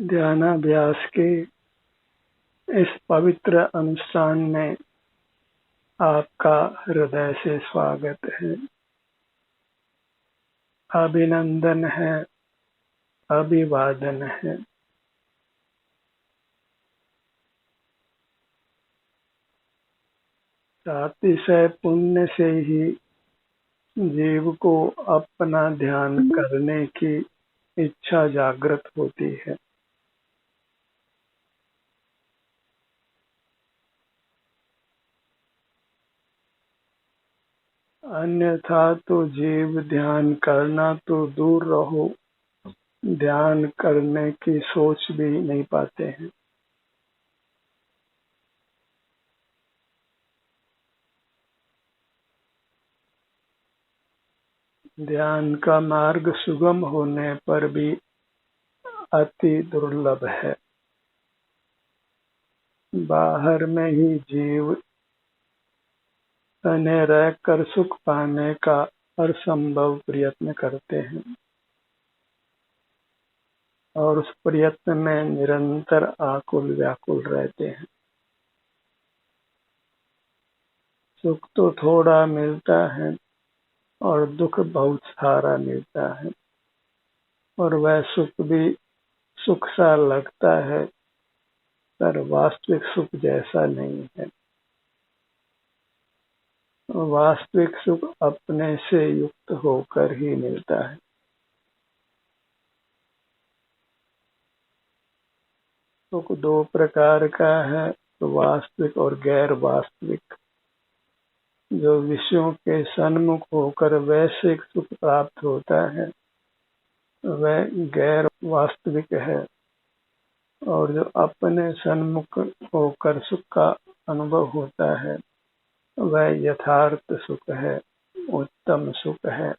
ध्यानाभ्यास के इस पवित्र अनुष्ठान में आपका हृदय से स्वागत है, अभिनंदन है, अभिवादन है। अतिशय पुण्य से ही जीव को अपना ध्यान करने की इच्छा जागृत होती है। अन्यथा तो जीव ध्यान करना तो दूर रहो, ध्यान करने की सोच भी नहीं पाते हैं। ध्यान का मार्ग सुगम होने पर भी अति दुर्लभ है। बाहर में ही जीव तने रहकर सुख पाने का असंभव प्रयत्न करते हैं और उस प्रयत्न में निरंतर आकुल व्याकुल रहते हैं। सुख तो थोड़ा मिलता है और दुख बहुत सारा मिलता है, और वह सुख भी सुख सा लगता है, पर वास्तविक सुख जैसा नहीं है। वास्तविक सुख अपने से युक्त होकर ही मिलता है। सुख दो प्रकार का है, वास्तविक और गैर वास्तविक। जो विषयों के सन्मुख होकर वैश्विक सुख प्राप्त होता है वह गैर वास्तविक है, और जो अपने सन्मुख होकर सुख का अनुभव होता है वह यथार्थ सुख है, उत्तम सुख है,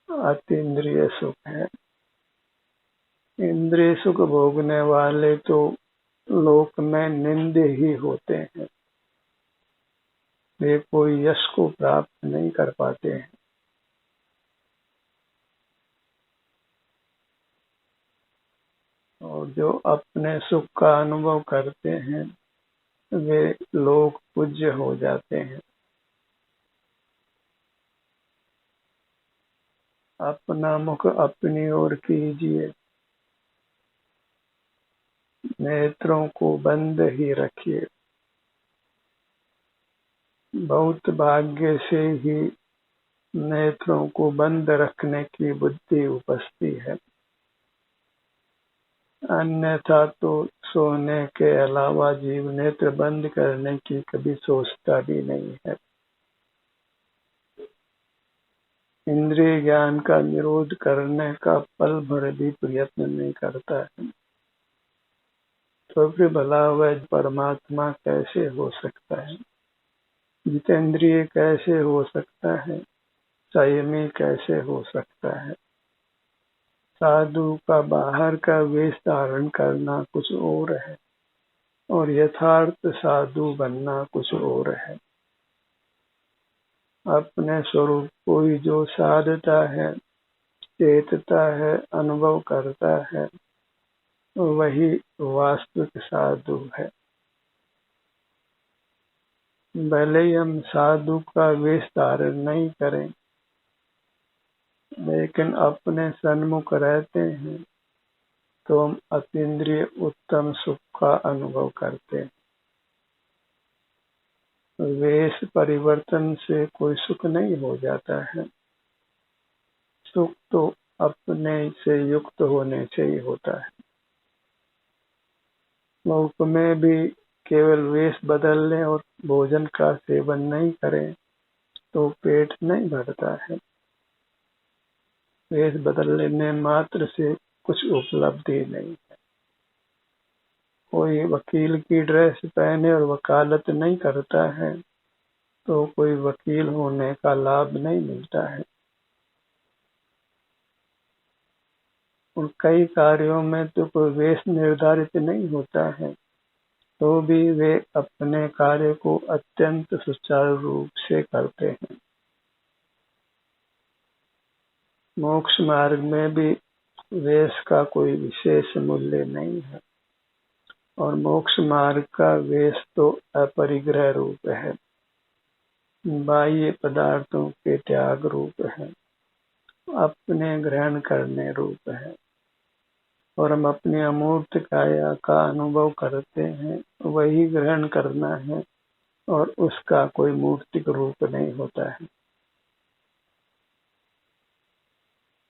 अतीन्द्रिय सुख है। इंद्रिय सुख भोगने वाले तो लोक में निंदे ही होते हैं, वे कोई यश को प्राप्त नहीं कर पाते हैं। और जो अपने सुख का अनुभव करते हैं वे लोग पूज्य हो जाते हैं। अपना मुख अपनी ओर कीजिए, नेत्रों को बंद ही रखिए। बहुत भाग्य से ही नेत्रों को बंद रखने की बुद्धि उपजती है, अन्यथा तो सोने के अलावा जीव नेत्र बंद करने की कभी सोचता भी नहीं है। इंद्रिय ज्ञान का निरोध करने का पल भर भी प्रयत्न नहीं करता है, तो फिर भला वह परमात्मा कैसे हो सकता है? जितेंद्रिय कैसे हो सकता है? संयमी कैसे हो सकता है? साधु का बाहर का वेश धारण करना कुछ और है और यथार्थ साधु बनना कुछ और है। अपने स्वरूप को ही जो साधता है, चेतता है, अनुभव करता है, वही वास्तविक साधु है। भले ही हम साधु का वेश धारण नहीं करें, लेकिन अपने सन्मुख रहते हैं तो हम अतीन्द्रिय उत्तम सुख का अनुभव करते हैं। वेश परिवर्तन से कोई सुख नहीं हो जाता है। सुख तो अपने से युक्त होने से ही होता है। लोक में भी केवल वेश बदल लें और भोजन का सेवन नहीं करें तो पेट नहीं भरता है। वेश बदल लेने मात्र से कुछ उपलब्धि नहीं है। कोई वकील की ड्रेस पहने और वकालत नहीं करता है तो कोई वकील होने का लाभ नहीं मिलता है। और कई कार्यों में तो कोई वेश निर्धारित नहीं होता है, तो भी वे अपने कार्य को अत्यंत सुचारू रूप से करते हैं। मोक्ष मार्ग में भी वेश का कोई विशेष मूल्य नहीं है, और मोक्ष मार्ग का वेश तो अपरिग्रह रूप है, बाह्य पदार्थों के त्याग रूप है, अपने ग्रहण करने रूप है, और हम अपनी अमूर्त काया का अनुभव करते हैं, वही ग्रहण करना है, और उसका कोई मूर्तिक रूप नहीं होता है।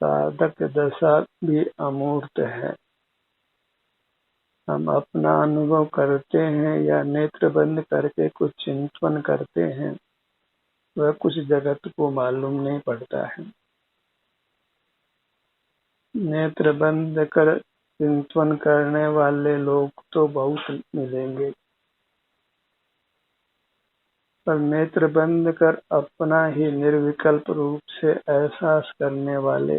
साधक दशा भी अमूर्त है। हम अपना अनुभव करते हैं या नेत्र बंद करके कुछ चिंतन करते हैं, वह कुछ जगत को मालूम नहीं पड़ता है। नेत्र बंद कर चिंतन करने वाले लोग तो बहुत मिलेंगे, पर नेत्र बंद कर अपना ही निर्विकल्प रूप से एहसास करने वाले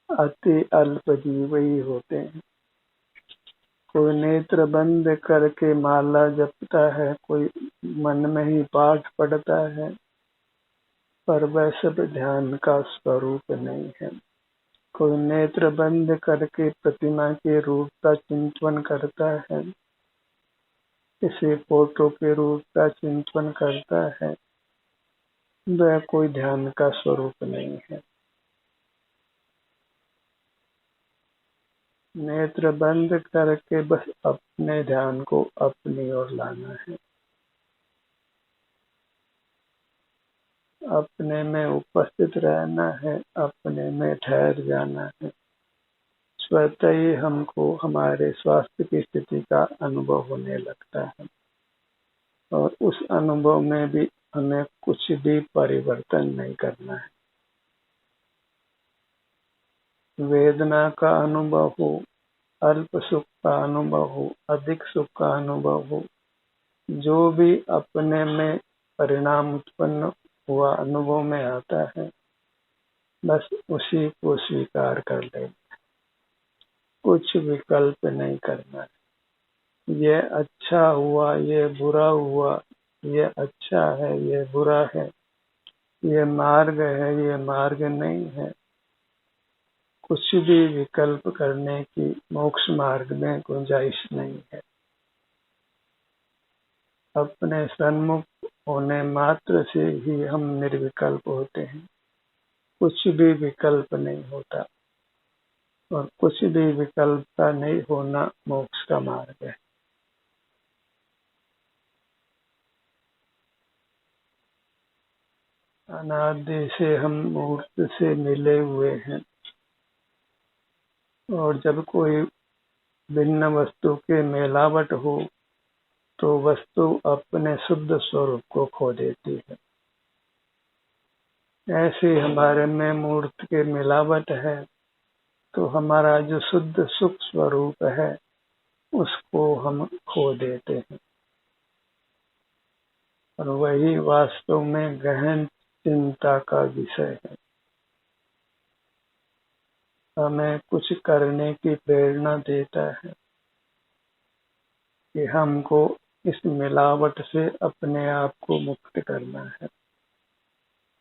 अति अल्प जीव ही होते हैं। कोई नेत्र बंद करके माला जपता है, कोई मन में ही पाठ पढ़ता है, पर वह सब ध्यान का स्वरूप नहीं है। कोई नेत्र बंद करके प्रतिमा के रूप का चिंतन करता है, किसी फोटो के रूप का चिंतन करता है, वह कोई ध्यान का स्वरूप नहीं है। नेत्र बंद करके बस अपने ध्यान को अपनी ओर लाना है, अपने में उपस्थित रहना है, अपने में ठहर जाना है। स्वतः ही हमको हमारे स्वास्थ्य की स्थिति का अनुभव होने लगता है, और उस अनुभव में भी हमें कुछ भी परिवर्तन नहीं करना है। वेदना का अनुभव हो, अल्प सुख का अनुभव हो, अधिक सुख का अनुभव हो, जो भी अपने में परिणाम उत्पन्न हुआ अनुभव में आता है, बस उसी को स्वीकार कर ले, कुछ विकल्प नहीं करना है। ये अच्छा हुआ, ये बुरा हुआ, ये अच्छा है, ये बुरा है, ये मार्ग है, ये मार्ग नहीं है, कुछ भी विकल्प करने की मोक्ष मार्ग में गुंजाइश नहीं है। अपने सन्मुख होने मात्र से ही हम निर्विकल्प होते हैं, कुछ भी विकल्प नहीं होता, और कुछ भी विकल्प का नहीं होना मोक्ष का मार्ग है। अनादि से हम मूर्त से मिले हुए हैं, और जब कोई भिन्न वस्तु के मिलावट हो तो वस्तु अपने शुद्ध स्वरूप को खो देती है। ऐसे हमारे में मूर्त के मिलावट है, तो हमारा जो शुद्ध सुख स्वरूप है उसको हम खो देते हैं, और वही वास्तव में गहन चिंता का विषय है। हमें कुछ करने की प्रेरणा देता है कि हमको इस मिलावट से अपने आप को मुक्त करना है।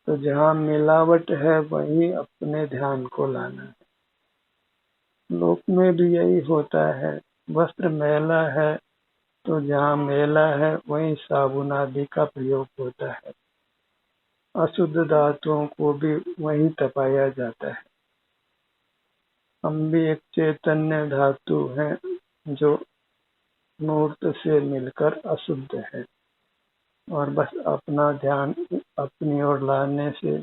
तो जहाँ मिलावट है वहीं अपने ध्यान को लाना है। लोक में भी यही होता है, वस्त्र मैला है तो जहाँ मैला है वहीं साबुन आदि का प्रयोग होता है, अशुद्ध धातुओं को भी वहीं तपाया जाता है। हम भी एक चैतन्य धातु हैं जो मूर्त से मिलकर अशुद्ध है, और बस अपना ध्यान अपनी ओर लाने से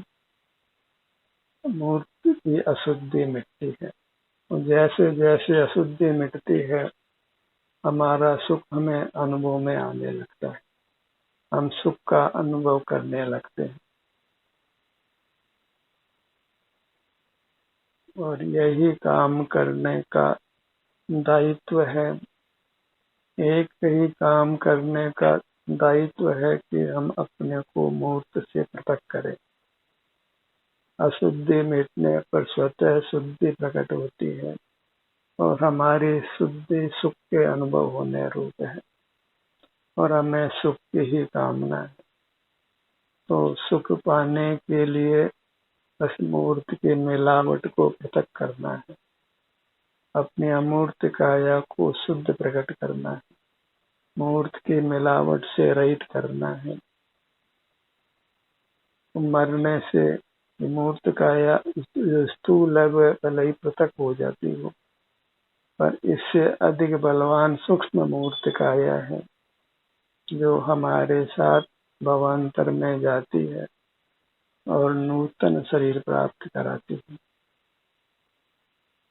मूर्त की अशुद्धि मिटती है। और जैसे जैसे अशुद्धि मिटती है, हमारा सुख हमें अनुभव में आने लगता है, हम सुख का अनुभव करने लगते हैं। और यही काम करने का दायित्व है। एक ही काम करने का दायित्व है कि हम अपने को मूर्त से पृथक करें। अशुद्धि मिटने पर स्वतः शुद्धि प्रकट होती है, और हमारी शुद्धि सुख के अनुभव होने रूप है, और हमें सुख की ही कामना है। तो सुख पाने के लिए बस मूर्त की मिलावट को पृथक करना है, अपनी अमूर्त काया को शुद्ध प्रकट करना है, मूर्त की मिलावट से रहित करना है। मरने से मूर्त काया स्थूल भले ही पृथक हो जाती हो, पर इससे अधिक बलवान सूक्ष्म मूर्त काया है जो हमारे साथ भवांतर में जाती है और नूतन शरीर प्राप्त कराती है।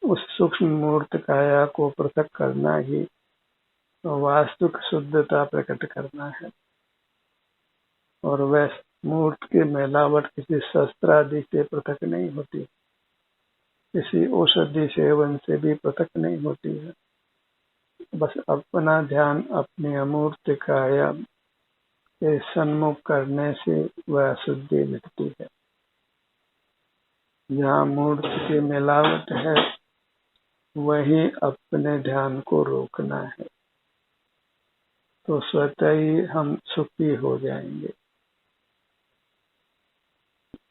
उस सूक्ष्म मूर्त काया को पृथक करना ही वास्तविक शुद्धता प्रकट करना है, और वह मूर्त की मिलावट किसी शस्त्र आदि से पृथक नहीं होती, किसी औषधि सेवन से भी पृथक नहीं होती है। बस अपना ध्यान अपनी अमूर्त काया के सन्मुख करने से वह शुद्धि मिटती है। जहाँ मूर्त की मिलावट है वहीं अपने ध्यान को रोकना है, तो स्वतः ही हम सुखी हो जाएंगे।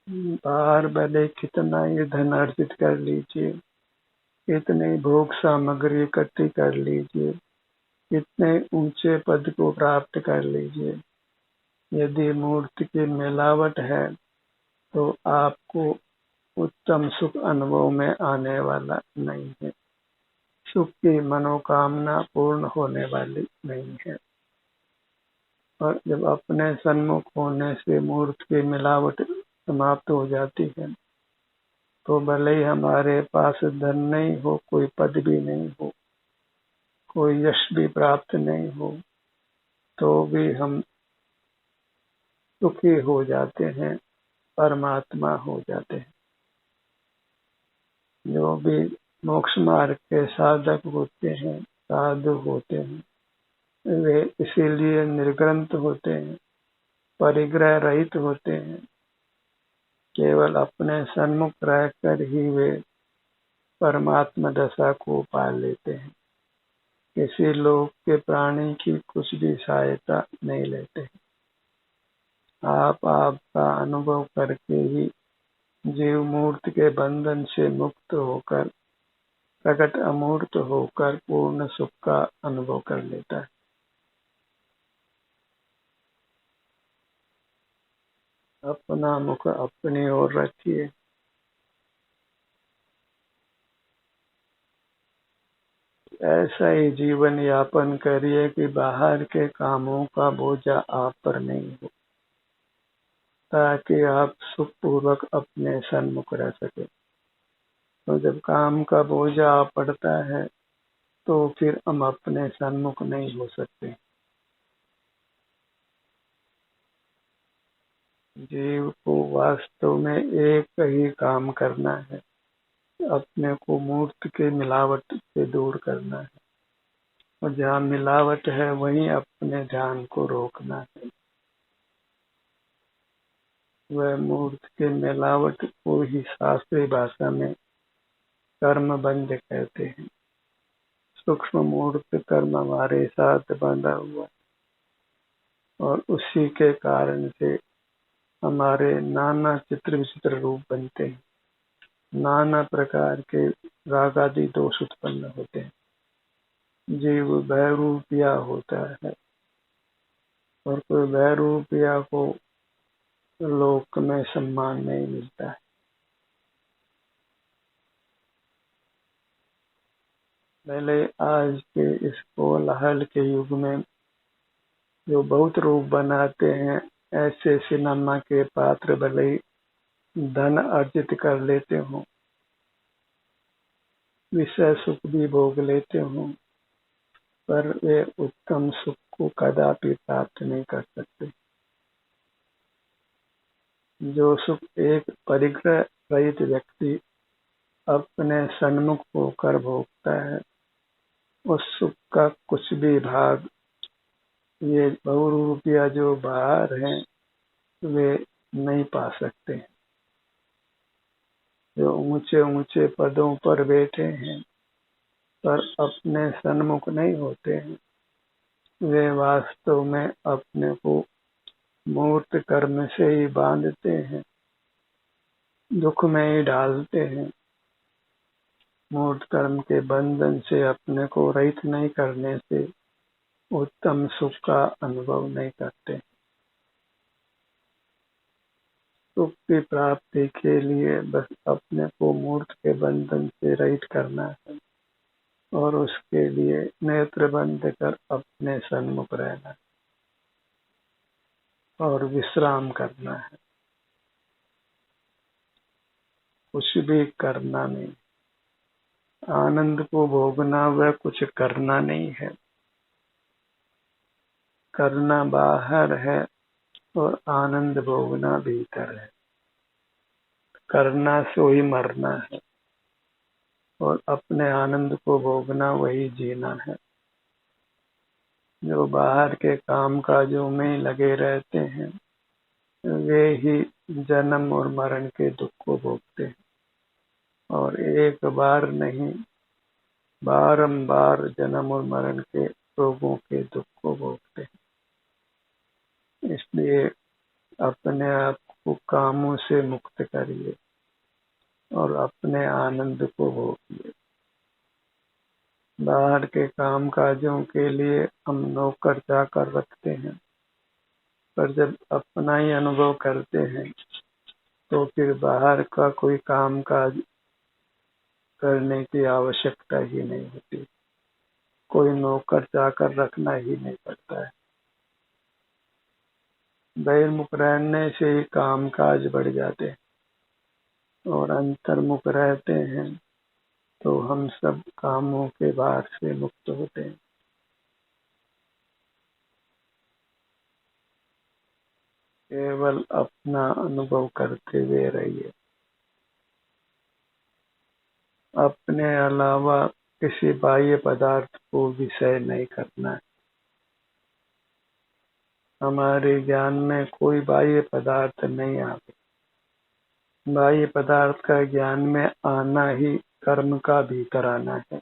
बाहर भले कितना ही धन अर्जित कर लीजिए, कितने भोग सामग्री इकट्ठी कर लीजिए, कितने ऊंचे पद को प्राप्त कर लीजिए, यदि मूर्ति की मिलावट है तो आपको उत्तम सुख अनुभव में आने वाला नहीं है, सुख की मनोकामना पूर्ण होने वाली नहीं है। और जब अपने सन्मुख होने से मूर्त की मिलावट समाप्त हो जाती है तो भले ही हमारे पास धन नहीं हो, कोई पद भी नहीं हो, कोई यश भी प्राप्त नहीं हो, तो भी हम सुखी हो जाते हैं, परमात्मा हो जाते हैं। जो भी मोक्ष मार्ग के साधक होते हैं, साधु होते हैं, वे इसीलिए निर्ग्रंथ होते हैं, परिग्रह रहित होते हैं। केवल अपने सन्मुख रहकर ही वे परमात्मा दशा को पा लेते हैं, किसी लोग के प्राणी की कुछ भी सहायता नहीं लेते। आपका अनुभव करके ही जीव मूर्त के बंधन से मुक्त होकर प्रकट अमूर्त होकर पूर्ण सुख का अनुभव कर लेता है। अपना मुख अपनी ओर रखिए, ऐसा ही जीवन यापन करिए कि बाहर के कामों का बोझा आप पर नहीं हो, ताकि आप सुखपूर्वक अपने सन्मुख रह सके। तो जब काम का बोझा आ पड़ता है तो फिर हम अपने सन्मुख नहीं हो सकते। जीव को वास्तव में एक ही काम करना है, अपने को मूर्त के मिलावट से दूर करना है, और जहाँ मिलावट है वहीं अपने ध्यान को रोकना है। वह मूर्त के मिलावट को ही शास्त्रीय भाषा में कर्म बंध कहते हैं। सूक्ष्म मूर्त कर्म हमारे साथ बंधा हुआ है, और उसी के कारण से हमारे नाना चित्र विचित्र रूप बनते हैं, नाना प्रकार के राग आदि दोष उत्पन्न होते हैं। जीव बहरूपिया होता है, और कोई बहरूपिया को लोक में सम्मान नहीं मिलता है। पहले आज के इस कोलाहल के युग में जो बहुत रूप बनाते हैं, ऐसे सिनेमा के पात्र भले ही धन अर्जित कर लेते हों, विषय सुख भी भोग लेते हों, पर वे उत्तम सुख को कदापि प्राप्त नहीं कर सकते। जो सुख एक परिग्रह रहित व्यक्ति अपने सन्मुख होकर भोगता है, उस सुख का कुछ भी भाग ये बहुरूपिया जो बाहर हैं वे नहीं पा सकते। जो ऊंचे ऊंचे पदों पर बैठे हैं पर अपने सन्मुख नहीं होते हैं, वे वास्तव में अपने को मूर्त कर्म से ही बांधते हैं, दुख में ही डालते हैं। मूर्त कर्म के बंधन से अपने को रहित नहीं करने से उत्तम सुख का अनुभव नहीं करते। सुख की प्राप्ति के लिए बस अपने को मूर्त के बंधन से रहित करना है और उसके लिए नेत्र बंद कर अपने सन्मुख रहना और विश्राम करना है, कुछ भी करना नहीं। आनंद को भोगना वह कुछ करना नहीं है, करना बाहर है और आनंद भोगना भीतर है। करना से ही मरना है और अपने आनंद को भोगना वही जीना है। जो बाहर के काम काजों में लगे रहते हैं वे ही जन्म और मरण के दुख को भोगते हैं और एक बार नहीं बारंबार जन्म और मरण के रोगों के दुख को भोगते हैं। इसलिए अपने आप को कामों से मुक्त करिए और अपने आनंद को भोगिए। बाहर के काम काजों के लिए हम नौकर चाकर रखते हैं, पर जब अपना ही अनुभव करते हैं तो फिर बाहर का कोई काम काज करने की आवश्यकता ही नहीं होती, कोई नौकर चाकर रखना ही नहीं पड़ता है। बहिर्मुख रहने से ही काम काज बढ़ जाते हैं और अंतर्मुख रहते हैं तो हम सब कामों के भार से मुक्त होते हैं। केवल अपना अनुभव करते हुए रहिए, अपने अलावा किसी बाह्य पदार्थ को विषय नहीं करना है। हमारे ज्ञान में कोई बाह्य पदार्थ नहीं आते। बाह्य पदार्थ का ज्ञान में आना ही कर्म का भीतर आना है।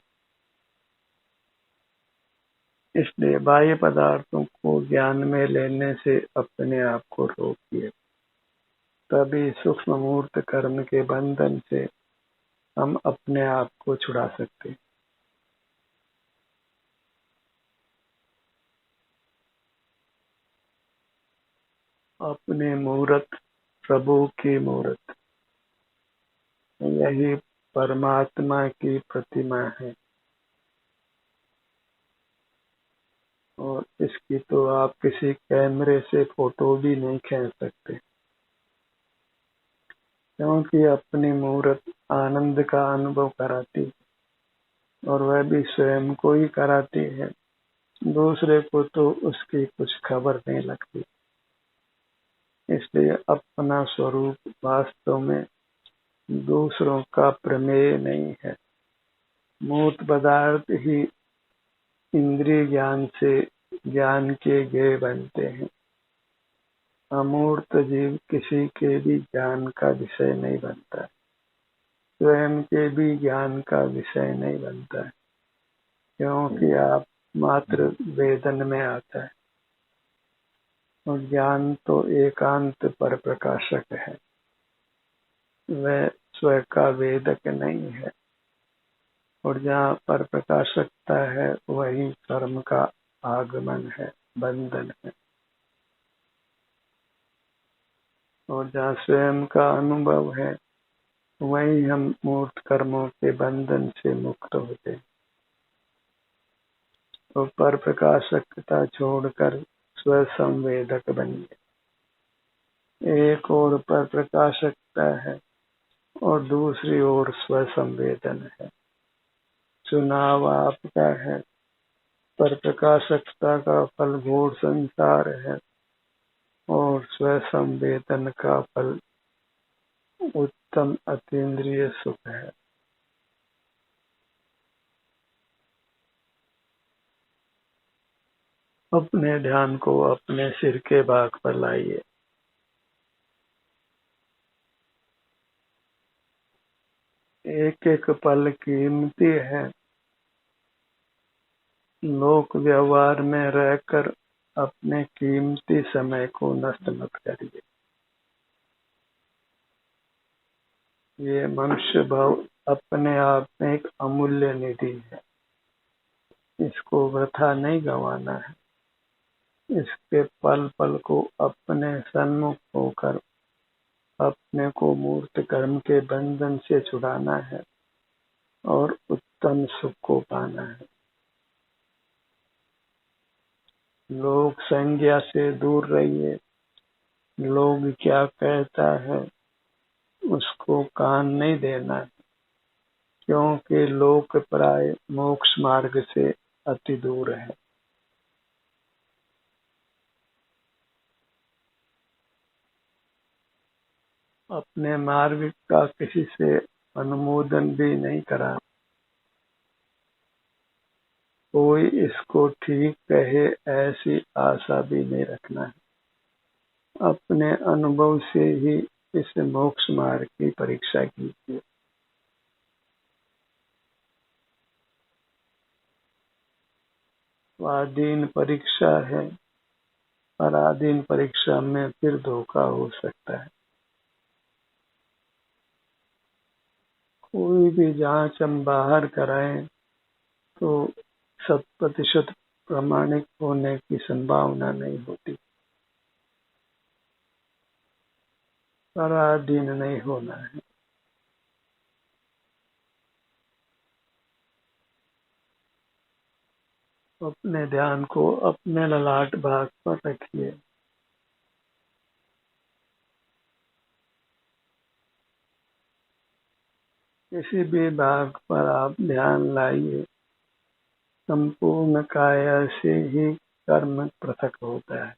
इसलिए बाह्य पदार्थों को ज्ञान में लेने से अपने आप को रोकिए, तभी सूक्ष्म मूर्त कर्म के बंधन से हम अपने आप को छुड़ा सकते हैं। अपने मूर्त प्रभु की मूर्त, यही परमात्मा की प्रतिमा है और इसकी तो आप किसी कैमरे से फोटो भी नहीं खींच सकते, क्योंकि अपनी मूर्त आनंद का अनुभव कराती है और वह भी स्वयं को ही कराती है। दूसरे को तो उसकी कुछ खबर नहीं लगती। इसलिए अपना स्वरूप वास्तव में दूसरों का प्रमेय नहीं है। मूर्त पदार्थ ही इंद्रिय ज्ञान से ज्ञान के ज्ञेय बनते हैं। अमूर्त जीव किसी के भी ज्ञान का विषय नहीं बनता है, स्वयं के भी ज्ञान का विषय नहीं बनता है, क्योंकि आप मात्र वेदन में आता है और ज्ञान तो एकांत पर प्रकाशक है, वह स्वयं का वेदक नहीं है। और जहाँ पर प्रकाशकता है वही कर्म का आगमन है, बंधन है। और जहाँ स्वयं का अनुभव है वही हम मूर्त कर्मों के बंधन से मुक्त होते हैं। तो पर प्रकाशकता छोड़कर स्व संवेदक बनिए। एक ओर पर प्रकाशकता है और दूसरी ओर स्व संवेदन है। चुनाव आपका है। पर प्रकाशकता का फल घोर संसार है और स्व संवेदन का फल उत्तम अतीन्द्रिय सुख है। अपने ध्यान को अपने सिर के भाग पर लाइए। एक एक पल कीमती है। लोक व्यवहार में रहकर अपने कीमती समय को नष्ट मत करिए। ये मनुष्य भाव अपने आप में एक अमूल्य निधि है। इसको वृथा नहीं गंवाना है। इसके पल पल को अपने सन्मुख होकर अपने को मूर्त कर्म के बंधन से छुड़ाना है और उत्तम सुख को पाना है। लोक संज्ञा से दूर रहिए। लोग क्या कहता है उसको कान नहीं देना है, क्योंकि लोक प्राय मोक्ष मार्ग से अति दूर है। अपने मार्ग का किसी से अनुमोदन भी नहीं करा। कोई इसको ठीक कहे ऐसी आशा भी नहीं रखना है। अपने अनुभव से ही इस मोक्ष मार्ग की परीक्षा कीजिए। स्वाधीन परीक्षा है, पराधीन परीक्षा में फिर धोखा हो सकता है। कोई भी जांच हम बाहर कराएं तो 100% प्रामाणिक होने की संभावना नहीं होती। पराधीन नहीं होना है। अपने ध्यान को अपने ललाट भाग पर रखिए। किसी भी भाग पर आप ध्यान लाइए। संपूर्ण काया से ही कर्म पृथक होता है।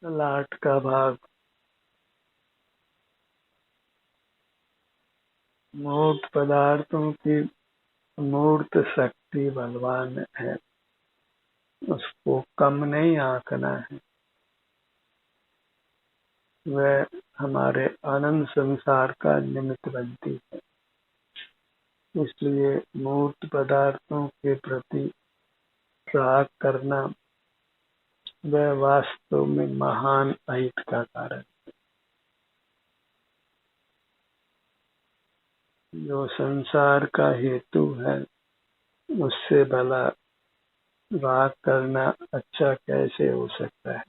ललाट का भाग मूर्त पदार्थों की मूर्त शक्ति बलवान है, उसको कम नहीं आंकना है। वह हमारे आनंद संसार का निमित्त बनती है। इसलिए मूर्त पदार्थों के प्रति राग करना वह वास्तव में महान अहित का कारण। जो संसार का हेतु है उससे भला राग करना अच्छा कैसे हो सकता है।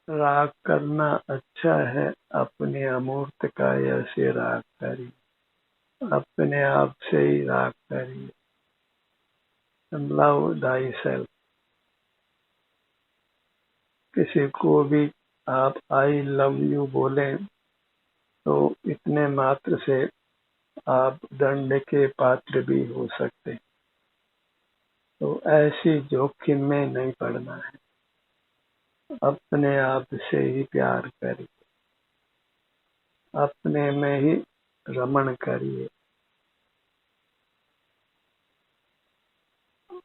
राग करना अच्छा है, अपने अमूर्त काया से राग करिए। अपने आप से ही राग करिए। Love thy self. किसी को भी आप आई लव यू बोलें तो इतने मात्र से आप दंड के पात्र भी हो सकते। तो ऐसी जोखिम में नहीं पड़ना है। अपने आप से ही प्यार करिए। अपने में ही रमण करिए।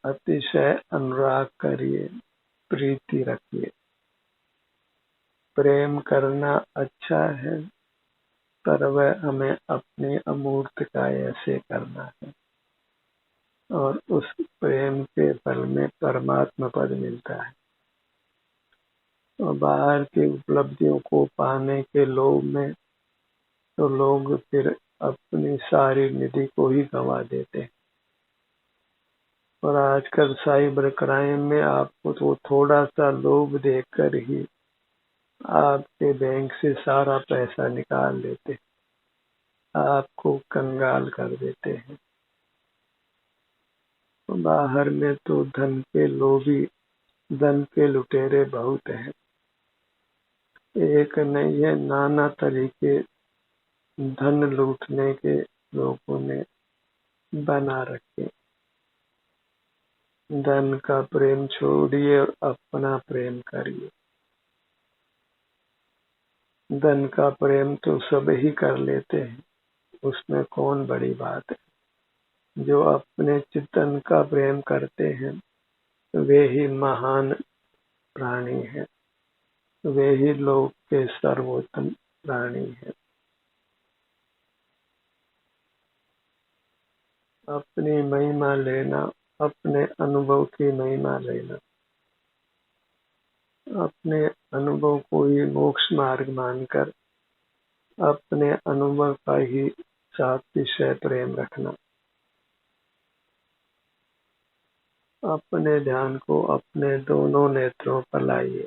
अतिशय अनुराग करिए। प्रीति रखिए। प्रेम करना अच्छा है, पर वह हमें अपनी अमूर्त काया से करना है और उस प्रेम के फल में परमात्मा पद मिलता है। और बाहर की उपलब्धियों को पाने के लोभ में तो लोग फिर अपनी सारी निधि को ही गंवा देते हैं। और आजकल साइबर क्राइम में आपको तो थोड़ा सा लोभ देकर ही आपके बैंक से सारा पैसा निकाल लेते हैं, आपको कंगाल कर देते हैं। बाहर में तो धन के लोभी, धन के लुटेरे बहुत हैं। एक नहीं है, नाना तरीके धन लूटने के लोगों ने बना रखे। धन का प्रेम छोड़िए और अपना प्रेम करिए। धन का प्रेम तो सब ही कर लेते हैं, उसमें कौन बड़ी बात है। जो अपने चितन का प्रेम करते हैं वे ही महान प्राणी हैं। वे ही लोक के सर्वोत्तम प्राणी हैं। अपनी महिमा लेना, अपने अनुभव की महिमा लेना, अपने अनुभव को ही मोक्ष मार्ग मानकर अपने अनुभव का ही साथ विषय प्रेम रखना, अपने ध्यान को अपने दोनों नेत्रों पर लाइए।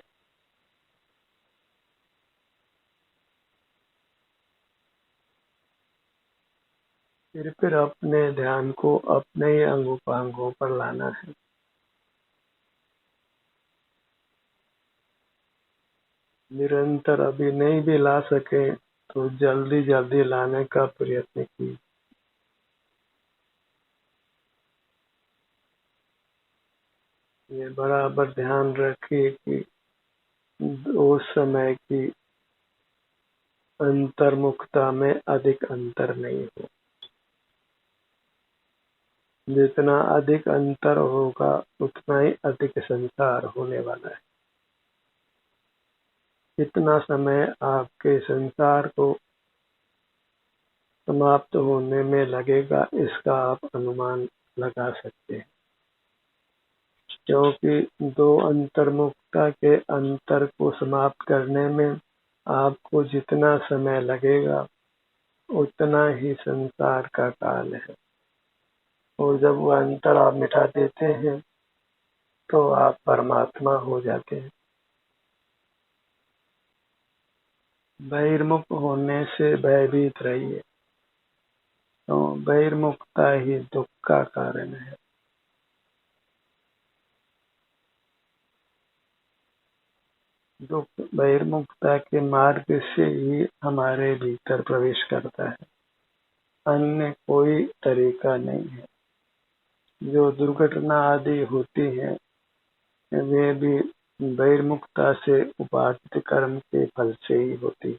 फिर अपने ध्यान को अपने ही अंगों पर लाना है। निरंतर अभी नहीं भी ला सके तो जल्दी जल्दी लाने का प्रयत्न कीजिए। ये बराबर ध्यान रखिए कि उस समय की अंतर्मुखता में अधिक अंतर नहीं हो। जितना अधिक अंतर होगा उतना ही अधिक संसार होने वाला है। कितना समय आपके संसार को समाप्त होने में लगेगा इसका आप अनुमान लगा सकते हैं, क्योंकि दो अंतर्मुखता के अंतर को समाप्त करने में आपको जितना समय लगेगा उतना ही संसार का काल है। और जब वह अंतर आप मिटा देते हैं तो आप परमात्मा हो जाते हैं। बहिर्मुख होने से भयभीत रहिए, तो बहिर्मुखता ही दुख का कारण है। दुख बहिर्मुखता के मार्ग से ही हमारे भीतर प्रवेश करता है, अन्य कोई तरीका नहीं है। जो दुर्घटना आदि होती है वे भी बहिर्मुखता से उपार्जित कर्म के फल से ही होती है।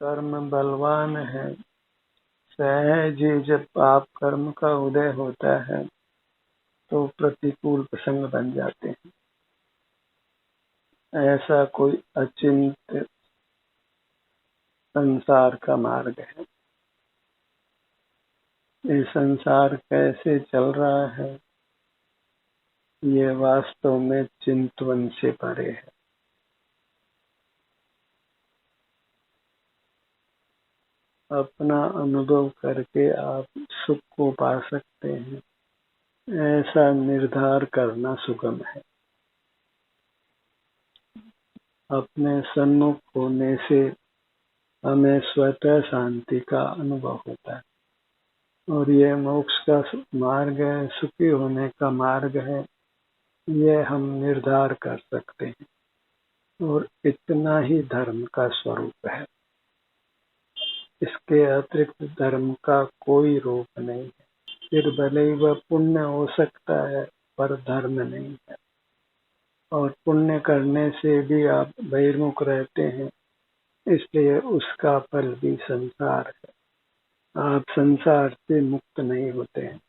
कर्म बलवान है, सहज ही जब पाप कर्म का उदय होता है तो प्रतिकूल प्रसंग बन जाते हैं। ऐसा कोई अचिंत्य संसार का मार्ग है। ये संसार कैसे चल रहा है ये वास्तव में चिंतवन से परे है। अपना अनुभव करके आप सुख को पा सकते हैं, ऐसा निर्धार करना सुगम है। अपने सन्मुख होने से हमें स्वतः शांति का अनुभव होता है, और यह मोक्ष का मार्ग है, सुखी होने का मार्ग है, यह हम निर्धार कर सकते हैं। और इतना ही धर्म का स्वरूप है। इसके अतिरिक्त धर्म का कोई रूप नहीं है। फिर भले ही वह पुण्य हो सकता है पर धर्म नहीं है। और पुण्य करने से भी आप बहिर्मुख रहते हैं, इसलिए उसका फल भी संसार है। आप संसार से मुक्त नहीं होते हैं।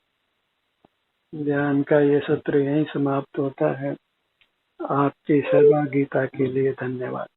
ध्यान का ये सत्र यहीं समाप्त होता है। आपकी सहभागिता के लिए धन्यवाद।